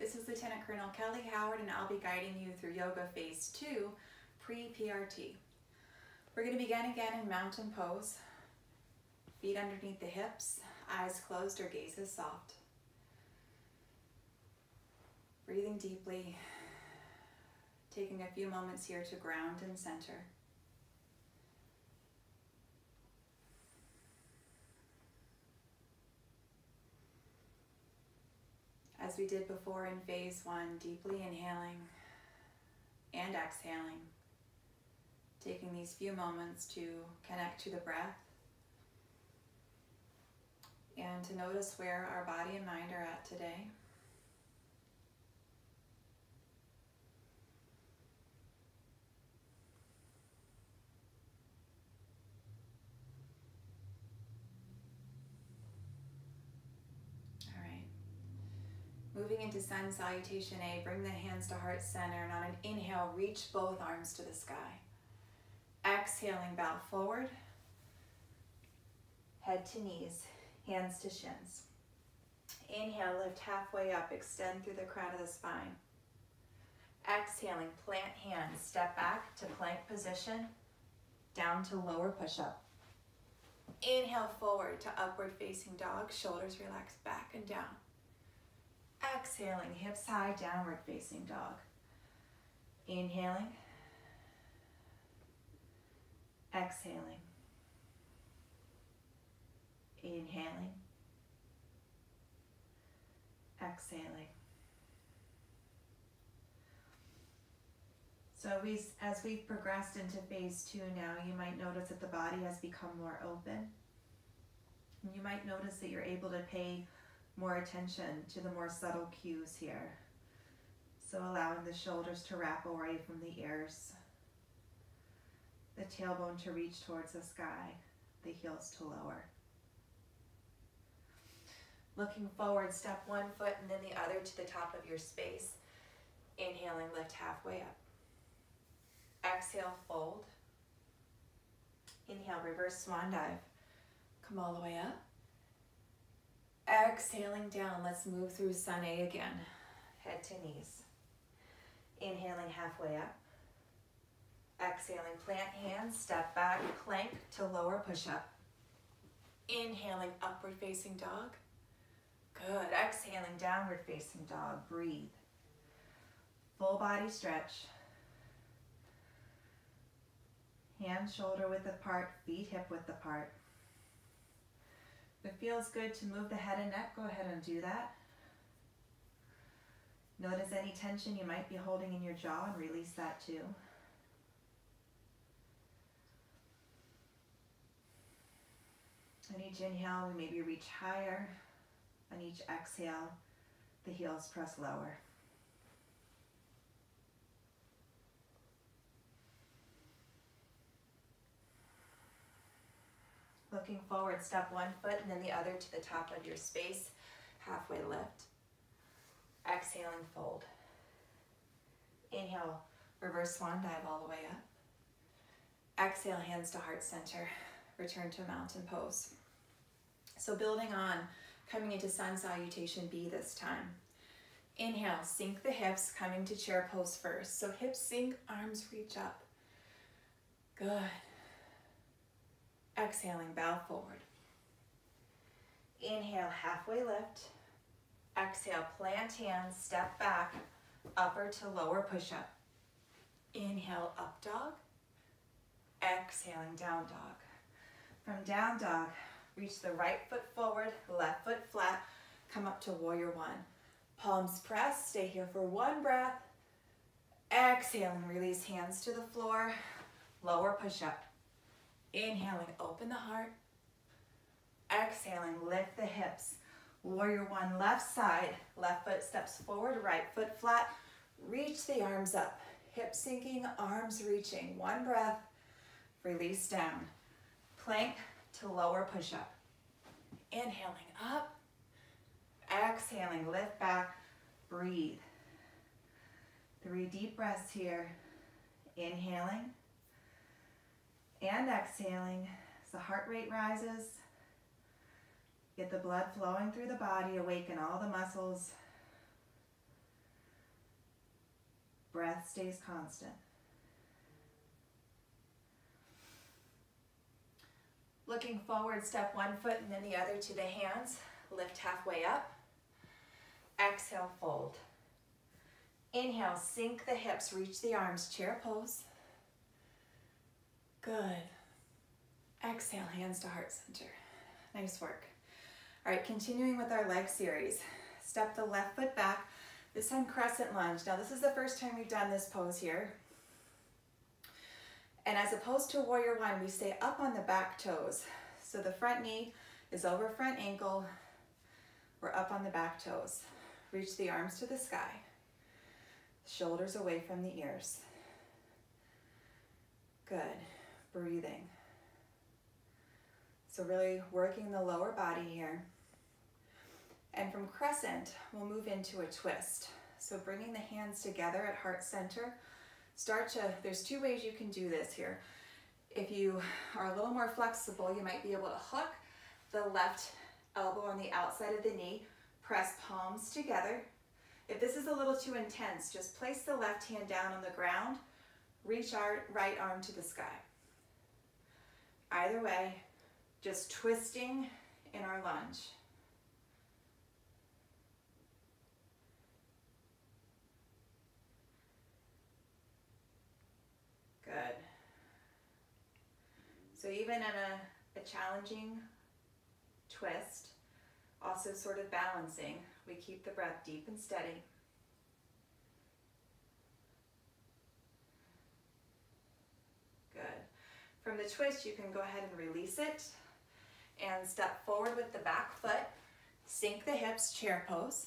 This is Lieutenant Colonel Kelly Howard, and I'll be guiding you through Yoga Phase 2, pre-PRT. We're going to begin again in mountain pose. Feet underneath the hips, eyes closed or gazes soft. Breathing deeply, taking a few moments here to ground and center. As we did before in Phase 1, deeply inhaling and exhaling, taking these few moments to connect to the breath and to notice where our body and mind are at today. Moving into Sun Salutation A, bring the hands to heart center, and on an inhale, reach both arms to the sky. Exhaling, bow forward, head to knees, hands to shins. Inhale, lift halfway up, extend through the crown of the spine. Exhaling, plant hands, step back to plank position, down to lower push-up. Inhale, forward to upward facing dog, shoulders relax back and down. Exhaling, hips high, downward facing dog. Inhaling. Exhaling. Inhaling. Exhaling. So as we've progressed into Phase 2 now, you might notice that the body has become more open. You might notice that you're able to pay more attention to the more subtle cues here. So allowing the shoulders to wrap away from the ears, the tailbone to reach towards the sky, the heels to lower. Looking forward, step one foot and then the other to the top of your space. Inhaling, lift halfway up. Exhale, fold. Inhale, reverse swan dive. Come all the way up. Exhaling down, let's move through Sun A again. Head to knees. Inhaling halfway up. Exhaling, plant hands, step back, plank to lower push-up. Inhaling, upward facing dog. Good, exhaling, downward facing dog, breathe. Full body stretch. Hands shoulder width apart, feet hip width apart. If it feels good to move the head and neck, go ahead and do that. Notice any tension you might be holding in your jaw and release that too. On each inhale, we maybe reach higher. On each exhale, the heels press lower. Looking forward, step one foot and then the other to the top of your space. Halfway lift. Exhaling, fold. Inhale, reverse swan dive all the way up. Exhale, hands to heart center. Return to mountain pose. So building on, coming into Sun Salutation B this time. Inhale, sink the hips, coming to chair pose first. So hips sink, arms reach up. Good. Exhaling, bow forward. Inhale, halfway lift. Exhale, plant hands, step back, upper to lower push-up. Inhale, up dog. Exhaling, down dog. From down dog, reach the right foot forward, left foot flat, come up to warrior one. Palms press, stay here for one breath. Exhaling, release hands to the floor, lower push-up. Inhaling, open the heart. Exhaling, lift the hips. Warrior one, left side. Left foot steps forward, right foot flat. Reach the arms up. Hips sinking, arms reaching. One breath. Release down. Plank to lower push-up. Inhaling up. Exhaling, lift back. Breathe. 3 deep breaths here. Inhaling. And exhaling as the heart rate rises. Get the blood flowing through the body, awaken all the muscles. Breath stays constant. Looking forward, step one foot and then the other to the hands. Lift halfway up. Exhale, fold. Inhale, sink the hips, reach the arms, chair pose. Good. Exhale, hands to heart center. Nice work. All right, continuing with our leg series. Step the left foot back. This time crescent lunge. Now this is the first time we've done this pose here. And as opposed to warrior one, we stay up on the back toes. So the front knee is over front ankle. We're up on the back toes. Reach the arms to the sky. Shoulders away from the ears. Good. Breathing. So really working the lower body here. And from crescent, we'll move into a twist. So bringing the hands together at heart center. There's two ways you can do this here. If you are a little more flexible, you might be able to hook the left elbow on the outside of the knee, press palms together. If this is a little too intense, just place the left hand down on the ground, reach our right arm to the sky. Either way, just twisting in our lunge. Good. So even in a challenging twist, also sort of balancing, we keep the breath deep and steady. Good. From the twist, you can go ahead and release it and step forward with the back foot, sink the hips, chair pose,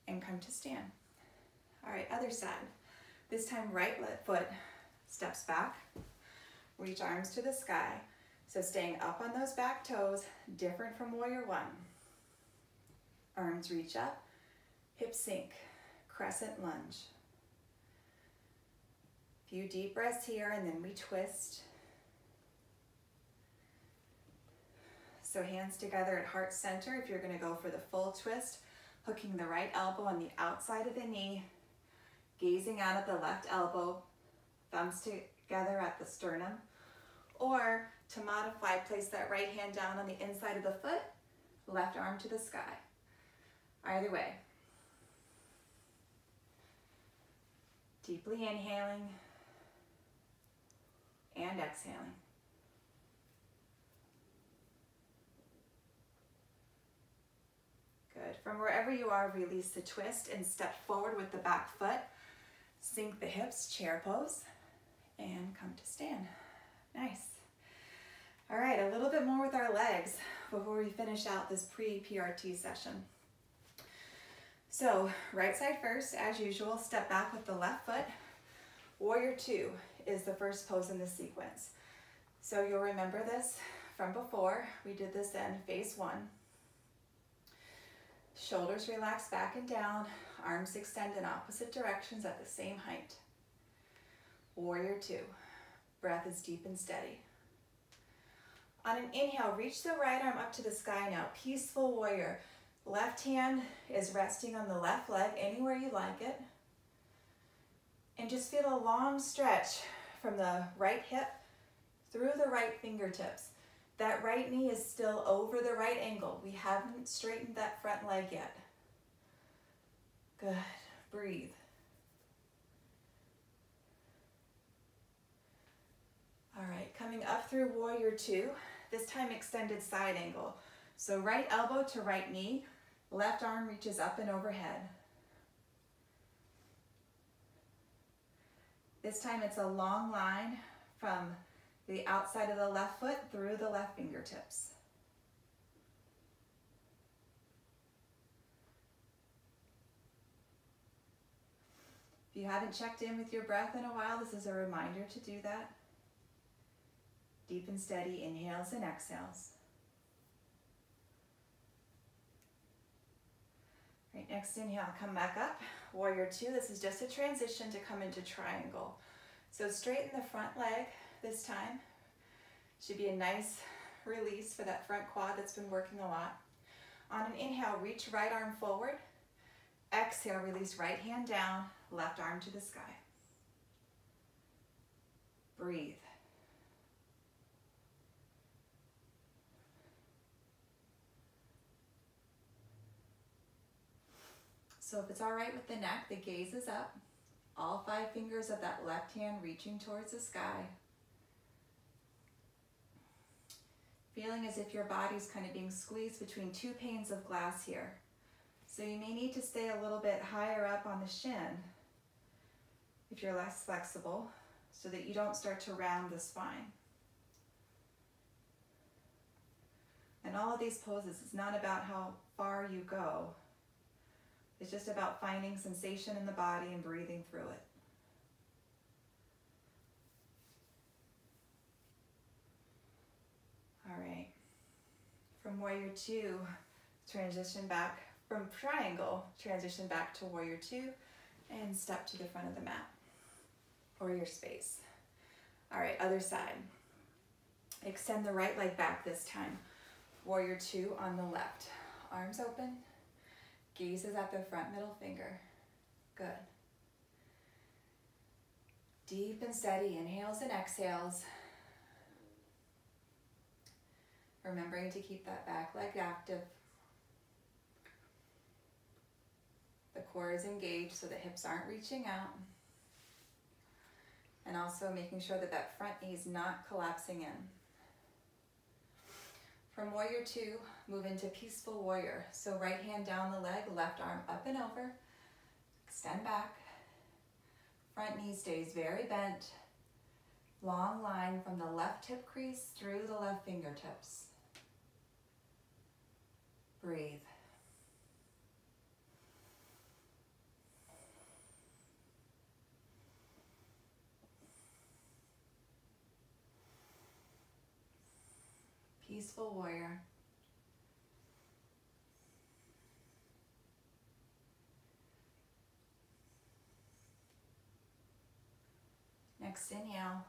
and come to stand. All right, other side. This time right foot steps back, reach arms to the sky. So staying up on those back toes, different from warrior one. Arms reach up, hips sink, crescent lunge. Few deep breaths here and then we twist. So hands together at heart center if you're going to go for the full twist, hooking the right elbow on the outside of the knee, gazing out at the left elbow, thumbs together at the sternum, or to modify, place that right hand down on the inside of the foot, left arm to the sky. Either way. Deeply inhaling and exhaling. Good. From wherever you are, release the twist and step forward with the back foot. Sink the hips, chair pose, and come to stand. Nice. All right, a little bit more with our legs before we finish out this pre-PRT session. So right side first, as usual, step back with the left foot. Warrior two is the first pose in this sequence. So you'll remember this from before. We did this in phase one. Shoulders relax back and down, arms extend in opposite directions at the same height. Warrior two, breath is deep and steady. On an inhale, reach the right arm up to the sky now, peaceful warrior. Left hand is resting on the left leg, anywhere you like it. And just feel a long stretch from the right hip through the right fingertips. That right knee is still over the right ankle. We haven't straightened that front leg yet. Good. Breathe. All right, coming up through warrior two, this time extended side angle. So right elbow to right knee, left arm reaches up and overhead. This time it's a long line from the outside of the left foot through the left fingertips. If you haven't checked in with your breath in a while, this is a reminder to do that. Deep and steady inhales and exhales. Right, next inhale, come back up. Warrior two, this is just a transition to come into triangle. So straighten the front leg this time. Should be a nice release for that front quad that's been working a lot. On an inhale, reach right arm forward. Exhale. exhale, release right hand down, left arm to the sky. Breathe. So if it's all right with the neck, the gaze is up. All 5 fingers of that left hand reaching towards the sky. Feeling as if your body's kind of being squeezed between 2 panes of glass here. So you may need to stay a little bit higher up on the shin if you're less flexible, so that you don't start to round the spine. And all of these poses, it's not about how far you go. It's just about finding sensation in the body and breathing through it. All right. From Warrior 2, transition back. From Triangle, transition back to Warrior 2 and step to the front of the mat or your space. All right, other side. Extend the right leg back this time. Warrior 2 on the left. Arms open. Gaze is at the front middle finger. Good. Deep and steady inhales and exhales. Remembering to keep that back leg active. The core is engaged so the hips aren't reaching out. And also making sure that that front knee is not collapsing in. From Warrior 2, move into Peaceful Warrior. So right hand down the leg, left arm up and over. Extend back. Front knee stays very bent. Long line from the left hip crease through the left fingertips. Breathe. Peaceful Warrior. Next inhale,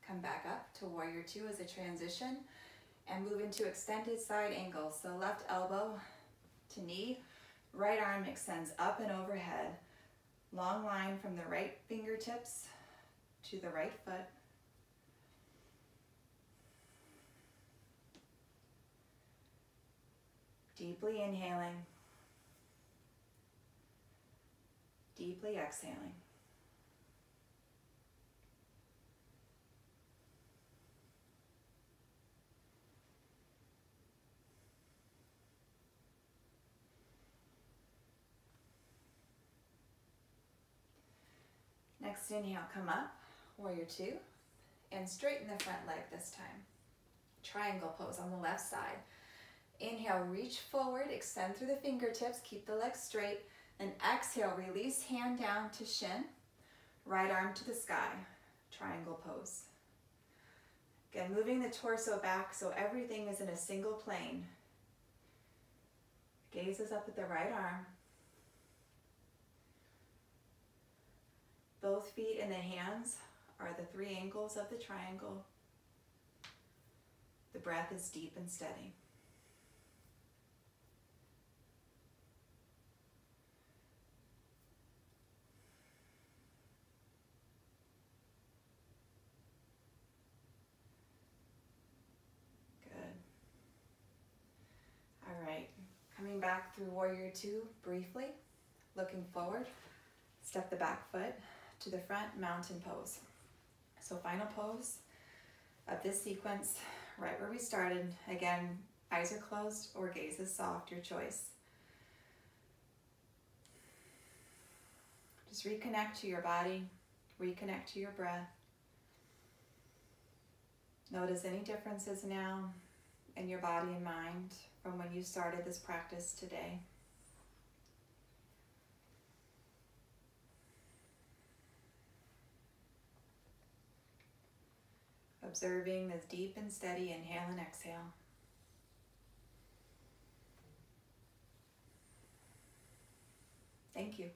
come back up to Warrior 2 as a transition and move into extended side angle. So left elbow to knee, right arm extends up and overhead. Long line from the right fingertips to the right foot. Deeply inhaling, deeply exhaling. Next inhale, come up, Warrior 2, and straighten the front leg this time. Triangle pose on the left side. Inhale, reach forward, extend through the fingertips, keep the legs straight, and exhale, release hand down to shin, right arm to the sky, triangle pose. Again, moving the torso back so everything is in a single plane. Gaze is up at the right arm. Both feet and the hands are the 3 angles of the triangle. The breath is deep and steady. Coming back through Warrior 2 briefly, looking forward, step the back foot to the front, mountain pose. So final pose of this sequence, right where we started. Again, eyes are closed or gaze is soft, your choice. Just reconnect to your body, reconnect to your breath. Notice any differences now in your body and mind from when you started this practice today. Observing this deep and steady inhale and exhale. Thank you.